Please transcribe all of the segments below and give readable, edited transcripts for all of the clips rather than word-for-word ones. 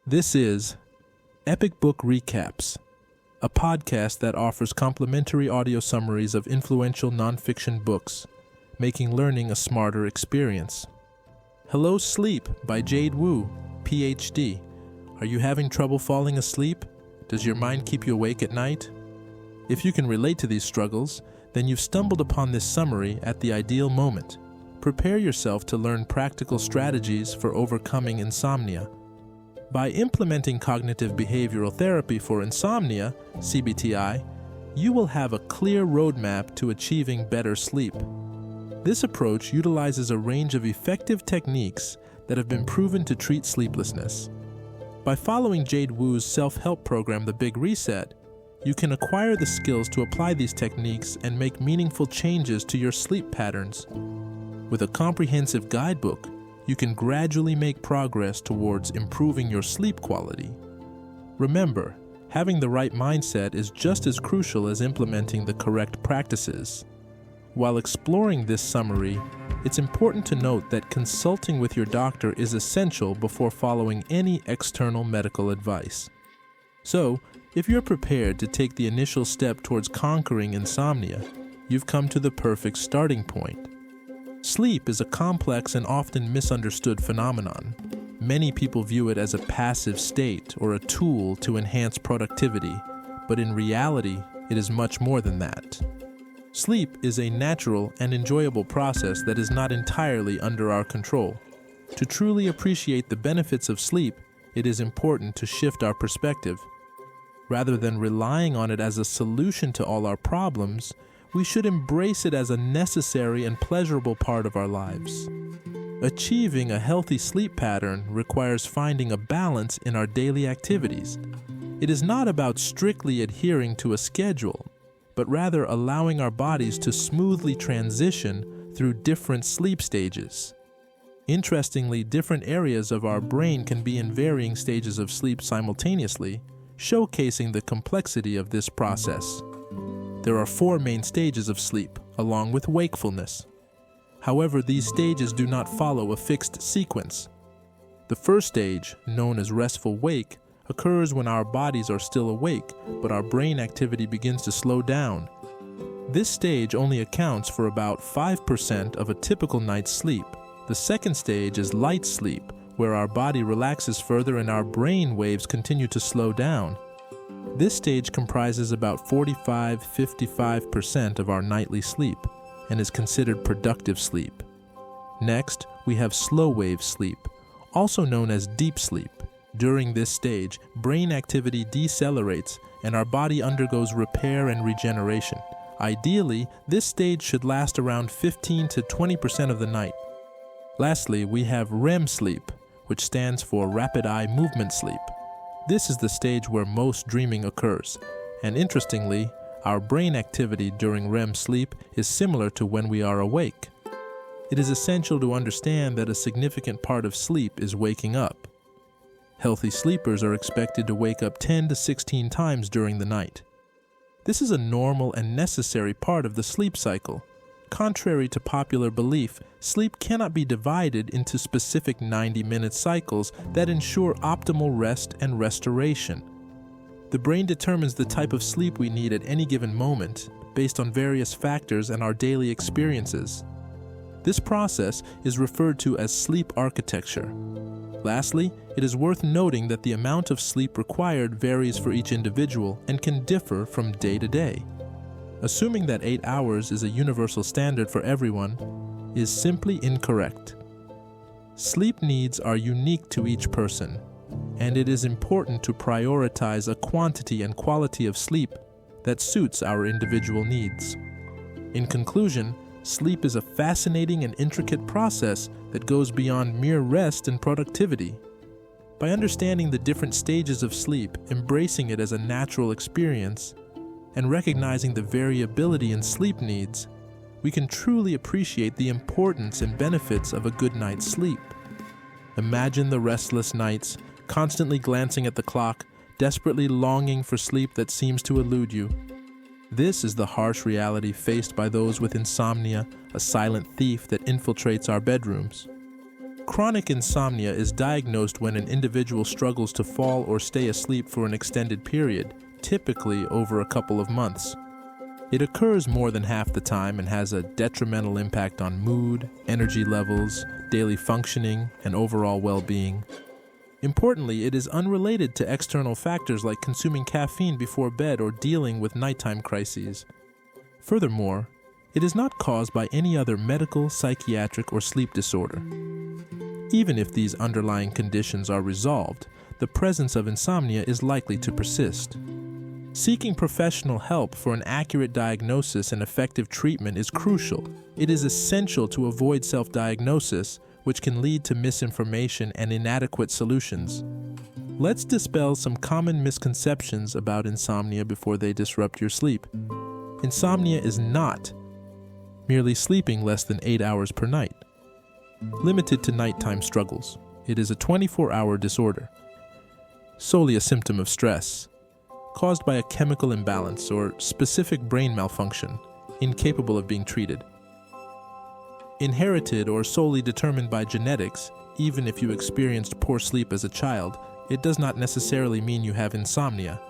This is Epic Book Recaps, a podcast that offers complimentary audio summaries of influential nonfiction books, making learning a smarter experience. Hello Sleep by Jade, PhD. Are you having trouble falling asleep? Does your mind keep you awake at night? If you can relate to these struggles, then you've stumbled upon this summary at the ideal moment. Prepare yourself to learn practical strategies for overcoming insomnia. By implementing cognitive behavioral therapy for insomnia, CBTI, you will have a clear roadmap to achieving better sleep. This approach utilizes a range of effective techniques that have been proven to treat sleeplessness. By following Jade Wu's self-help program, The Big Reset, you can acquire the skills to apply these techniques and make meaningful changes to your sleep patterns. With a comprehensive guidebook, you can gradually make progress towards improving your sleep quality. Remember, having the right mindset is just as crucial as implementing the correct practices. While exploring this summary, it's important to note that consulting with your doctor is essential before following any external medical advice. So, if you're prepared to take the initial step towards conquering insomnia, you've come to the perfect starting point. Sleep is a complex and often misunderstood phenomenon. Many people view it as a passive state or a tool to enhance productivity, but in reality, it is much more than that. Sleep is a natural and enjoyable process that is not entirely under our control. To truly appreciate the benefits of sleep, it is important to shift our perspective. Rather than relying on it as a solution to all our problems, we should embrace it as a necessary and pleasurable part of our lives. Achieving a healthy sleep pattern requires finding a balance in our daily activities. It is not about strictly adhering to a schedule, but rather allowing our bodies to smoothly transition through different sleep stages. Interestingly, different areas of our brain can be in varying stages of sleep simultaneously, showcasing the complexity of this process. There are 4 main stages of sleep, along with wakefulness. However, these stages do not follow a fixed sequence. The first stage, known as restful wake, occurs when our bodies are still awake, but our brain activity begins to slow down. This stage only accounts for about 5% of a typical night's sleep. The second stage is light sleep, where our body relaxes further and our brain waves continue to slow down. This stage comprises about 45–55% of our nightly sleep and is considered productive sleep. Next, we have slow wave sleep, also known as deep sleep. During this stage, brain activity decelerates and our body undergoes repair and regeneration. Ideally, this stage should last around 15 to 20% of the night. Lastly, we have REM sleep, which stands for rapid eye movement sleep. This is the stage where most dreaming occurs, and interestingly, our brain activity during REM sleep is similar to when we are awake. It is essential to understand that a significant part of sleep is waking up. Healthy sleepers are expected to wake up 10 to 16 times during the night. This is a normal and necessary part of the sleep cycle. Contrary to popular belief, sleep cannot be divided into specific 90-minute cycles that ensure optimal rest and restoration. The brain determines the type of sleep we need at any given moment, based on various factors and our daily experiences. This process is referred to as sleep architecture. Lastly, it is worth noting that the amount of sleep required varies for each individual and can differ from day to day. Assuming that 8 hours is a universal standard for everyone is simply incorrect. Sleep needs are unique to each person, and it is important to prioritize a quantity and quality of sleep that suits our individual needs. In conclusion, sleep is a fascinating and intricate process that goes beyond mere rest and productivity. By understanding the different stages of sleep, embracing it as a natural experience, and recognizing the variability in sleep needs, we can truly appreciate the importance and benefits of a good night's sleep. Imagine the restless nights, constantly glancing at the clock, desperately longing for sleep that seems to elude you. This is the harsh reality faced by those with insomnia, a silent thief that infiltrates our bedrooms. Chronic insomnia is diagnosed when an individual struggles to fall or stay asleep for an extended period, typically over a couple of months. It occurs more than half the time and has a detrimental impact on mood, energy levels, daily functioning, and overall well-being. Importantly, it is unrelated to external factors like consuming caffeine before bed or dealing with nighttime crises. Furthermore, it is not caused by any other medical, psychiatric, or sleep disorder. Even if these underlying conditions are resolved, the presence of insomnia is likely to persist. Seeking professional help for an accurate diagnosis and effective treatment is crucial. It is essential to avoid self-diagnosis, which can lead to misinformation and inadequate solutions. Let's dispel some common misconceptions about insomnia before they disrupt your sleep. Insomnia is not merely sleeping less than 8 hours per night, limited to nighttime struggles. It is a 24-hour disorder, solely a symptom of stress, caused by a chemical imbalance or specific brain malfunction, incapable of being treated. Inherited or solely determined by genetics, even if you experienced poor sleep as a child, it does not necessarily mean you have insomnia.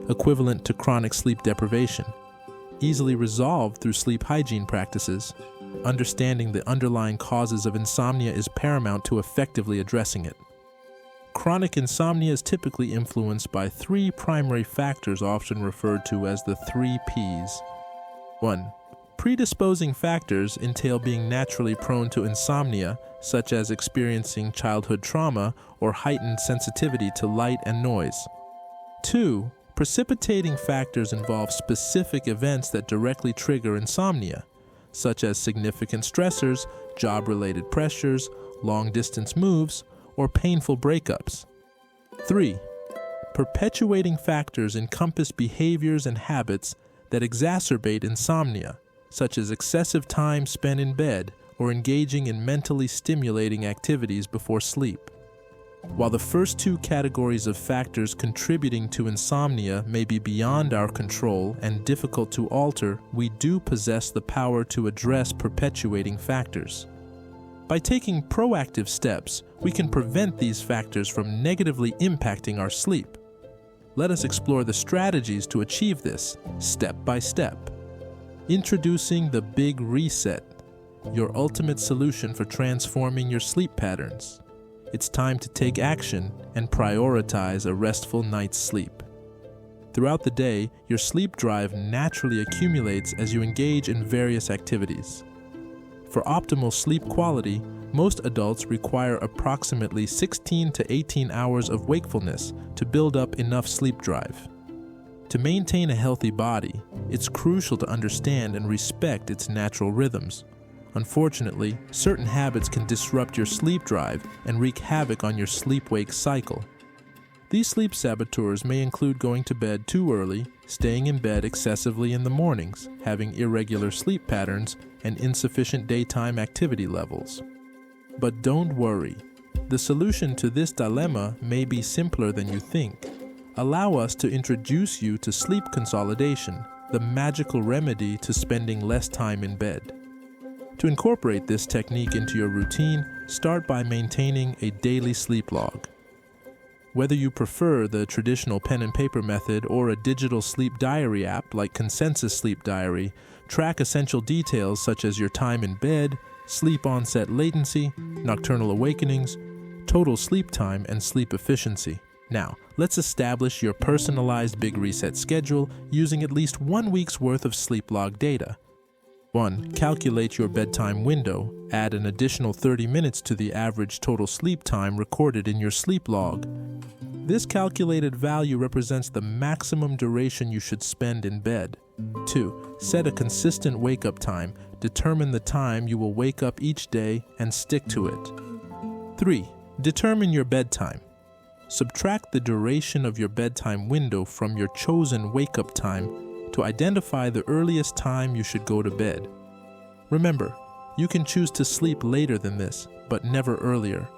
Equivalent to chronic sleep deprivation, easily resolved through sleep hygiene practices. Understanding the underlying causes of insomnia is paramount to effectively addressing it. Chronic insomnia is typically influenced by 3 primary factors, often referred to as the 3 Ps. 1. Predisposing factors entail being naturally prone to insomnia, such as experiencing childhood trauma or heightened sensitivity to light and noise. 2. Precipitating factors involve specific events that directly trigger insomnia, such as significant stressors, job-related pressures, long-distance moves, or painful breakups. 3. Perpetuating factors encompass behaviors and habits that exacerbate insomnia, such as excessive time spent in bed or engaging in mentally stimulating activities before sleep. While the first 2 categories of factors contributing to insomnia may be beyond our control and difficult to alter, we do possess the power to address perpetuating factors. By taking proactive steps, we can prevent these factors from negatively impacting our sleep. Let us explore the strategies to achieve this, step by step. Introducing the Big Reset, your ultimate solution for transforming your sleep patterns. It's time to take action and prioritize a restful night's sleep. Throughout the day, your sleep drive naturally accumulates as you engage in various activities. For optimal sleep quality, most adults require approximately 16 to 18 hours of wakefulness to build up enough sleep drive. To maintain a healthy body, it's crucial to understand and respect its natural rhythms. Unfortunately, certain habits can disrupt your sleep drive and wreak havoc on your sleep-wake cycle. These sleep saboteurs may include going to bed too early, staying in bed excessively in the mornings, having irregular sleep patterns, and insufficient daytime activity levels. But don't worry. The solution to this dilemma may be simpler than you think. Allow us to introduce you to sleep consolidation, the magical remedy to spending less time in bed. To incorporate this technique into your routine, start by maintaining a daily sleep log. Whether you prefer the traditional pen and paper method or a digital sleep diary app like Consensus Sleep Diary, track essential details such as your time in bed, sleep onset latency, nocturnal awakenings, total sleep time, and sleep efficiency. Now, let's establish your personalized Big Reset schedule using at least 1 week's worth of sleep log data. 1. Calculate your bedtime window. Add an additional 30 minutes to the average total sleep time recorded in your sleep log. This calculated value represents the maximum duration you should spend in bed. 2. Set a consistent wake-up time. Determine the time you will wake up each day and stick to it. 3. Determine your bedtime. Subtract the duration of your bedtime window from your chosen wake-up time to identify the earliest time you should go to bed. Remember, you can choose to sleep later than this, but never earlier.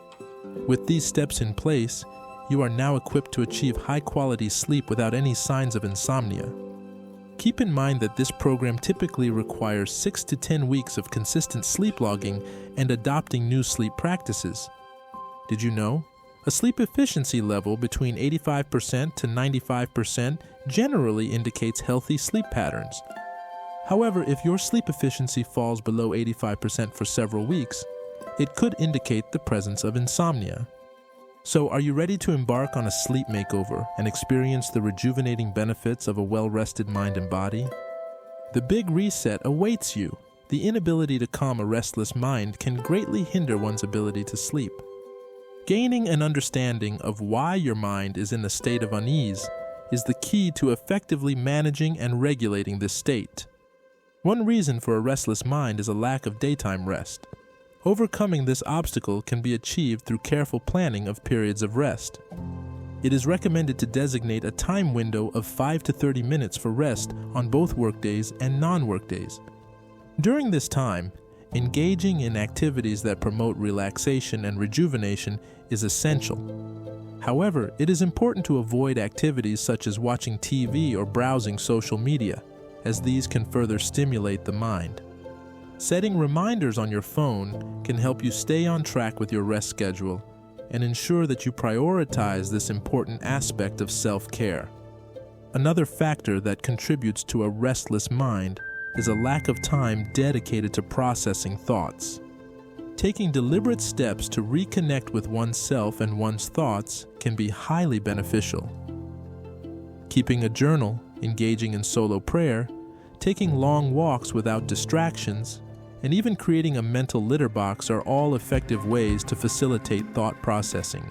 With these steps in place, you are now equipped to achieve high-quality sleep without any signs of insomnia. Keep in mind that this program typically requires 6 to 10 weeks of consistent sleep logging and adopting new sleep practices. Did you know? A sleep efficiency level between 85% to 95% generally indicates healthy sleep patterns. However, if your sleep efficiency falls below 85% for several weeks, it could indicate the presence of insomnia. So, are you ready to embark on a sleep makeover and experience the rejuvenating benefits of a well-rested mind and body? The big reset awaits you. The inability to calm a restless mind can greatly hinder one's ability to sleep. Gaining an understanding of why your mind is in a state of unease is the key to effectively managing and regulating this state. One reason for a restless mind is a lack of daytime rest. Overcoming this obstacle can be achieved through careful planning of periods of rest. It is recommended to designate a time window of 5 to 30 minutes for rest on both workdays and non-workdays. During this time, engaging in activities that promote relaxation and rejuvenation is essential. However, it is important to avoid activities such as watching TV or browsing social media, as these can further stimulate the mind. Setting reminders on your phone can help you stay on track with your rest schedule and ensure that you prioritize this important aspect of self-care. Another factor that contributes to a restless mind is a lack of time dedicated to processing thoughts. Taking deliberate steps to reconnect with oneself and one's thoughts can be highly beneficial. Keeping a journal, engaging in solo prayer, taking long walks without distractions, and even creating a mental litter box are all effective ways to facilitate thought processing.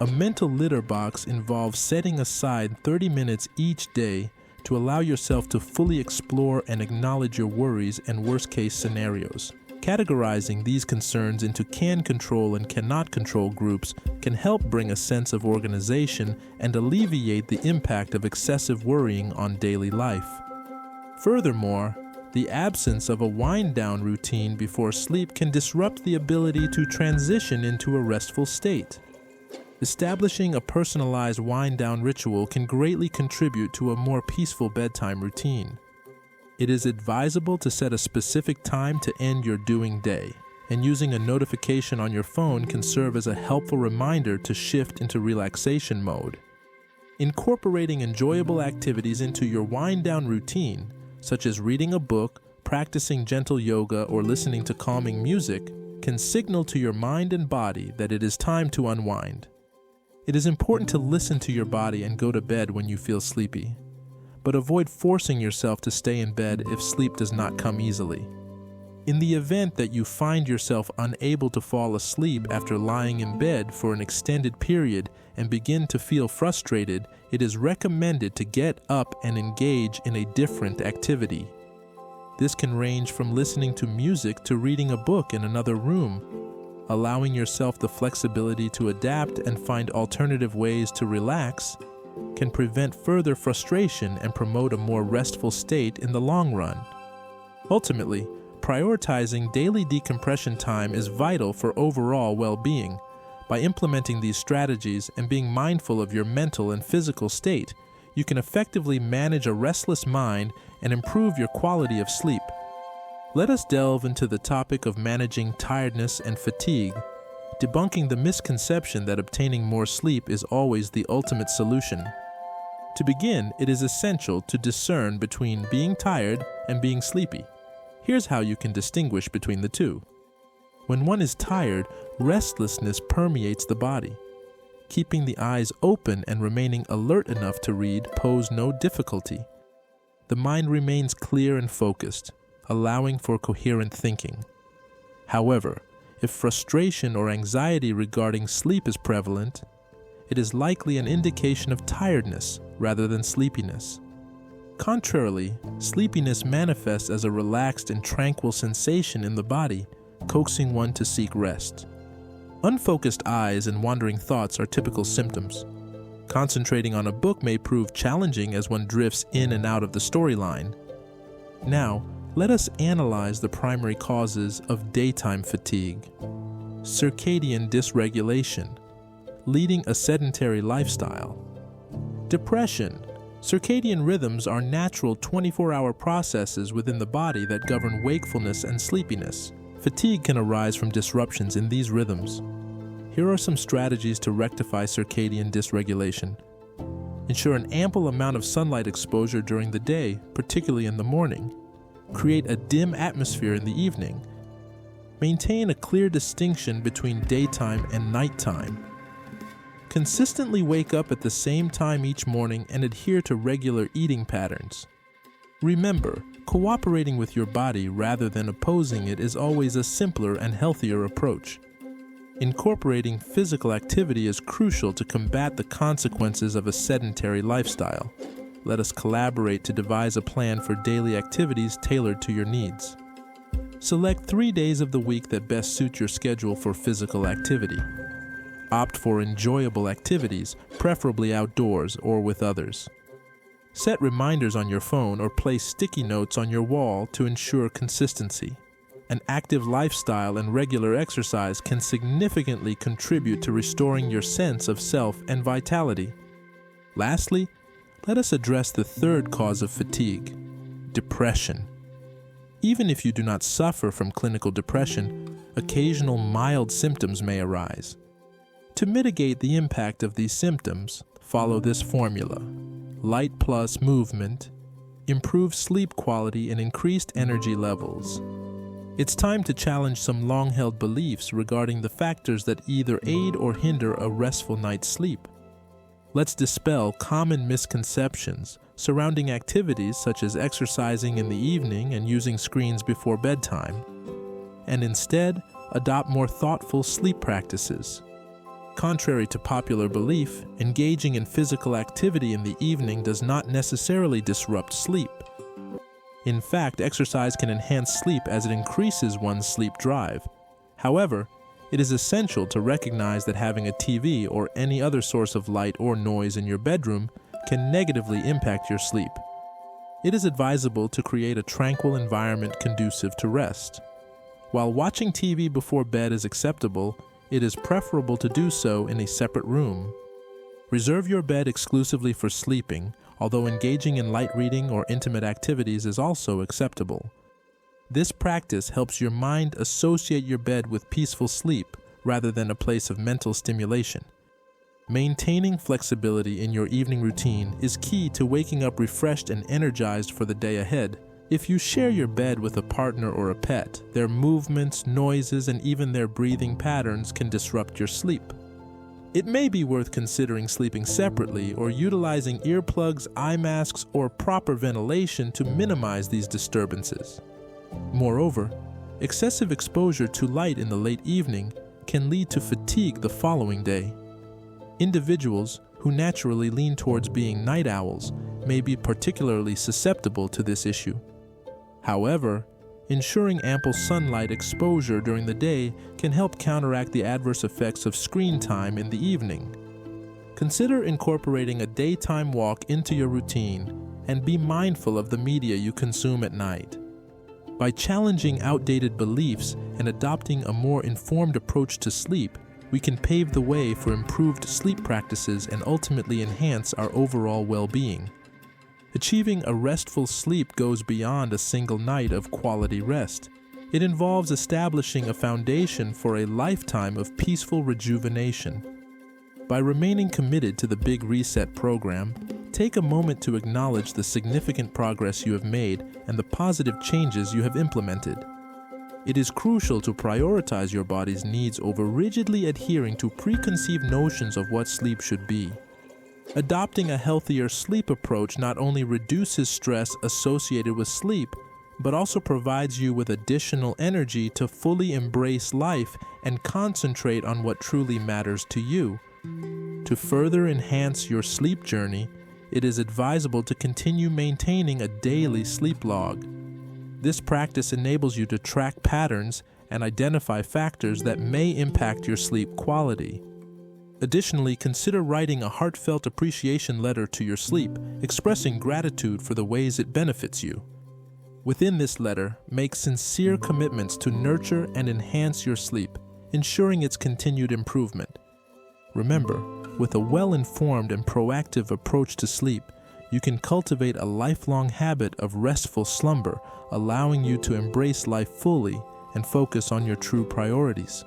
A mental litter box involves setting aside 30 minutes each day to allow yourself to fully explore and acknowledge your worries and worst-case scenarios. Categorizing these concerns into can control and cannot control groups can help bring a sense of organization and alleviate the impact of excessive worrying on daily life. Furthermore, the absence of a wind-down routine before sleep can disrupt the ability to transition into a restful state. Establishing a personalized wind-down ritual can greatly contribute to a more peaceful bedtime routine. It is advisable to set a specific time to end your doing day, and using a notification on your phone can serve as a helpful reminder to shift into relaxation mode. Incorporating enjoyable activities into your wind-down routine, such as reading a book, practicing gentle yoga, or listening to calming music, can signal to your mind and body that it is time to unwind. It is important to listen to your body and go to bed when you feel sleepy, but avoid forcing yourself to stay in bed if sleep does not come easily. In the event that you find yourself unable to fall asleep after lying in bed for an extended period and begin to feel frustrated, it is recommended to get up and engage in a different activity. This can range from listening to music to reading a book in another room. Allowing yourself the flexibility to adapt and find alternative ways to relax can prevent further frustration and promote a more restful state in the long run. Ultimately, prioritizing daily decompression time is vital for overall well-being. By implementing these strategies and being mindful of your mental and physical state, you can effectively manage a restless mind and improve your quality of sleep. Let us delve into the topic of managing tiredness and fatigue, debunking the misconception that obtaining more sleep is always the ultimate solution. To begin, it is essential to discern between being tired and being sleepy. Here's how you can distinguish between the two. When one is tired, restlessness permeates the body. Keeping the eyes open and remaining alert enough to read pose no difficulty. The mind remains clear and focused, allowing for coherent thinking. However, if frustration or anxiety regarding sleep is prevalent, it is likely an indication of tiredness rather than sleepiness. Contrarily, sleepiness manifests as a relaxed and tranquil sensation in the body, coaxing one to seek rest. Unfocused eyes and wandering thoughts are typical symptoms. Concentrating on a book may prove challenging as one drifts in and out of the storyline. Now, let us analyze the primary causes of daytime fatigue. Circadian dysregulation, leading a sedentary lifestyle. Depression, Circadian rhythms are natural 24-hour processes within the body that govern wakefulness and sleepiness. Fatigue can arise from disruptions in these rhythms. Here are some strategies to rectify circadian dysregulation. Ensure an ample amount of sunlight exposure during the day, particularly in the morning. Create a dim atmosphere in the evening. Maintain a clear distinction between daytime and nighttime. Consistently wake up at the same time each morning and adhere to regular eating patterns. Remember, cooperating with your body rather than opposing it is always a simpler and healthier approach. Incorporating physical activity is crucial to combat the consequences of a sedentary lifestyle. Let us collaborate to devise a plan for daily activities tailored to your needs. Select 3 days of the week that best suit your schedule for physical activity. Opt for enjoyable activities, preferably outdoors or with others. Set reminders on your phone or place sticky notes on your wall to ensure consistency. An active lifestyle and regular exercise can significantly contribute to restoring your sense of self and vitality. Lastly, let us address the third cause of fatigue: depression. Even if you do not suffer from clinical depression, occasional mild symptoms may arise. To mitigate the impact of these symptoms, follow this formula: light plus movement, improved sleep quality, and increased energy levels. It's time to challenge some long-held beliefs regarding the factors that either aid or hinder a restful night's sleep. Let's dispel common misconceptions surrounding activities such as exercising in the evening and using screens before bedtime, and instead adopt more thoughtful sleep practices. Contrary to popular belief, engaging in physical activity in the evening does not necessarily disrupt sleep. In fact, exercise can enhance sleep as it increases one's sleep drive. However, it is essential to recognize that having a TV or any other source of light or noise in your bedroom can negatively impact your sleep. It is advisable to create a tranquil environment conducive to rest. While watching TV before bed is acceptable, it is preferable to do so in a separate room. Reserve your bed exclusively for sleeping, although engaging in light reading or intimate activities is also acceptable. This practice helps your mind associate your bed with peaceful sleep rather than a place of mental stimulation. Maintaining flexibility in your evening routine is key to waking up refreshed and energized for the day ahead. If you share your bed with a partner or a pet, their movements, noises, and even their breathing patterns can disrupt your sleep. It may be worth considering sleeping separately or utilizing earplugs, eye masks, or proper ventilation to minimize these disturbances. Moreover, excessive exposure to light in the late evening can lead to fatigue the following day. Individuals who naturally lean towards being night owls may be particularly susceptible to this issue. However, ensuring ample sunlight exposure during the day can help counteract the adverse effects of screen time in the evening. Consider incorporating a daytime walk into your routine and be mindful of the media you consume at night. By challenging outdated beliefs and adopting a more informed approach to sleep, we can pave the way for improved sleep practices and ultimately enhance our overall well-being. Achieving a restful sleep goes beyond a single night of quality rest. It involves establishing a foundation for a lifetime of peaceful rejuvenation. By remaining committed to the Big Reset program, take a moment to acknowledge the significant progress you have made and the positive changes you have implemented. It is crucial to prioritize your body's needs over rigidly adhering to preconceived notions of what sleep should be. Adopting a healthier sleep approach not only reduces stress associated with sleep, but also provides you with additional energy to fully embrace life and concentrate on what truly matters to you. To further enhance your sleep journey, it is advisable to continue maintaining a daily sleep log. This practice enables you to track patterns and identify factors that may impact your sleep quality. Additionally, consider writing a heartfelt appreciation letter to your sleep, expressing gratitude for the ways it benefits you. Within this letter, make sincere commitments to nurture and enhance your sleep, ensuring its continued improvement. Remember, with a well-informed and proactive approach to sleep, you can cultivate a lifelong habit of restful slumber, allowing you to embrace life fully and focus on your true priorities.